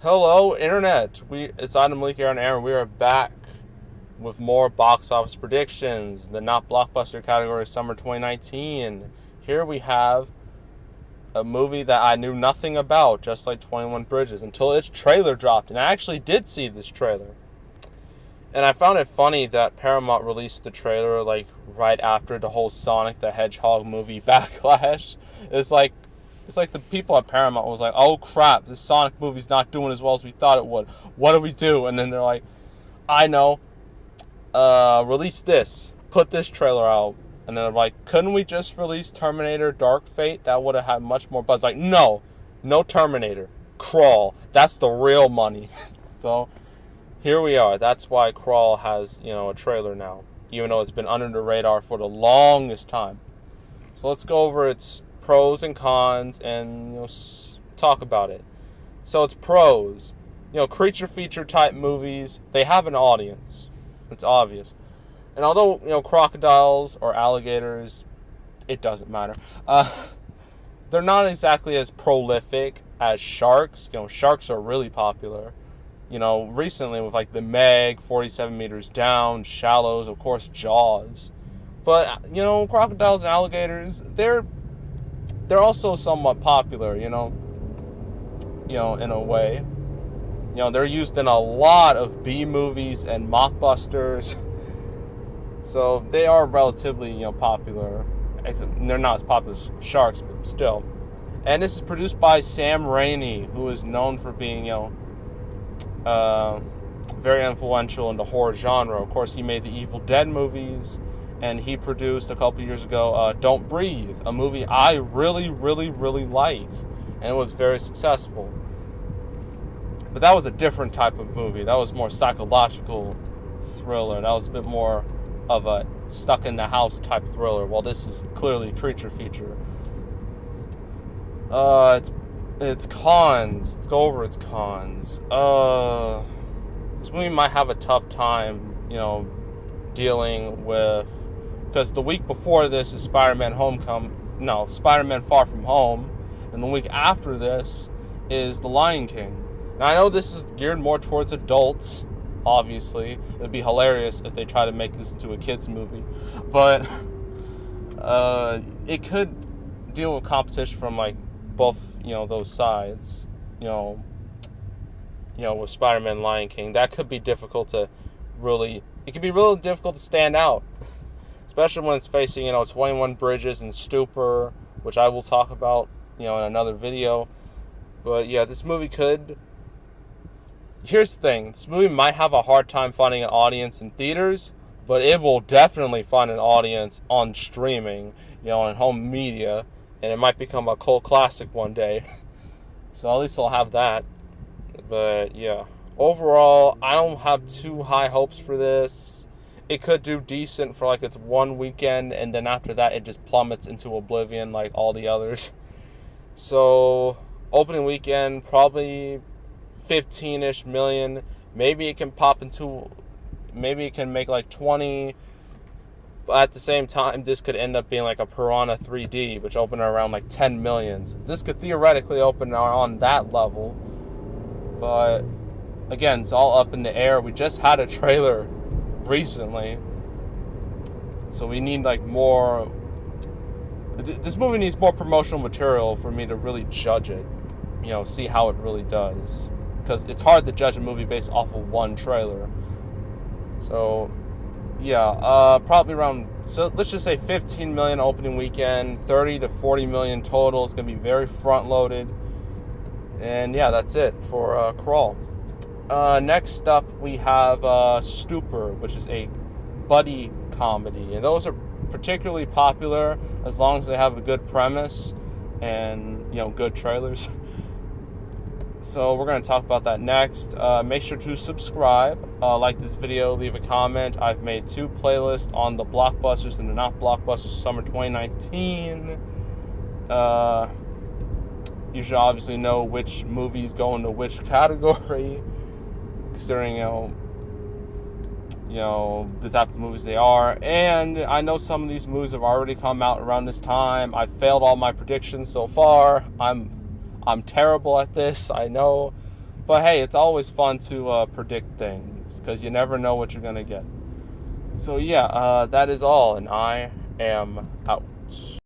Hello, Internet. It's Adam Leak here on air, and we are back with more box office predictions. The not blockbuster category, summer 2019. Here we have a movie that I knew nothing about, just like 21 Bridges, until its trailer dropped, and I actually did see this trailer. And I found it funny that Paramount released the trailer like right after the whole Sonic the Hedgehog movie backlash. It's like the people at Paramount was like, oh crap, this Sonic movie's not doing as well as we thought it would. What do we do? And then they're like, I know, release this, put this trailer out. And then they're like, couldn't we just release Terminator Dark Fate? That would have had much more buzz. Like, no Terminator, Crawl. That's the real money. So here we are. That's why Crawl has, a trailer now, even though it's been under the radar for the longest time. So let's go over its pros and cons and talk about it. So it's pros. Creature feature type movies, they have an audience. It's obvious. And although, crocodiles or alligators, it doesn't matter. They're not exactly as prolific as sharks. Sharks are really popular. Recently with like The Meg, 47 Meters Down, Shallows, of course, Jaws. But, crocodiles and alligators, they're also somewhat popular, in a way. They're used in a lot of B movies and mockbusters. So they are relatively, popular. They're not as popular as sharks, but still. And this is produced by Sam Raimi, who is known for being, very influential in the horror genre. Of course, he made the Evil Dead movies, and he produced a couple years ago Don't Breathe, a movie I really, really, really like, and it was very successful. But that was a different type of movie. That was more psychological thriller. That was a bit more of a stuck in the house type thriller, while this is clearly creature feature. Its cons. Let's go over its cons. This movie might have a tough time, dealing with, because the week before this is Spider-Man Far From Home, and the week after this is The Lion King. Now I know this is geared more towards adults. Obviously, it'd be hilarious if they try to make this into a kids movie, but it could deal with competition from like both those sides. With Spider-Man, Lion King, that could be difficult to really. It could be really difficult to stand out, especially when it's facing 21 Bridges and Stupor, which I will talk about in another video. But yeah, this movie could. Here's the thing, this movie might have a hard time finding an audience in theaters, but it will definitely find an audience on streaming, and home media, and it might become a cult classic one day. So at least I'll have that. But yeah, overall, I don't have too high hopes for this. It could do decent for like its one weekend, and then after that it just plummets into oblivion like all the others. So opening weekend, probably 15-ish million. Maybe it can make like 20, but at the same time this could end up being like a Piranha 3D, which opened around like 10 million. So this could theoretically open on that level, but again, it's all up in the air. We just had a trailer recently, so we need like more. This movie needs more promotional material for me to really judge it, see how it really does, because it's hard to judge a movie based off of one trailer. So yeah, probably around, so let's just say 15 million opening weekend, 30 to 40 million total. It's going to be very front loaded. And yeah, that's it for Crawl. Next up we have Stupor, which is a buddy comedy, and those are particularly popular as long as they have a good premise and good trailers. So we're going to talk about that next. Make sure to subscribe, like this video, leave a comment. I've made 2 playlists on the blockbusters and the not blockbusters of summer 2019. You should obviously know which movies go into which category, considering the type of movies they are. And I know some of these movies have already come out around this time. I failed all my predictions so far. I'm terrible at this, I know, But hey, it's always fun to predict things because you never know what you're going to get. So yeah, that is all, and I am out.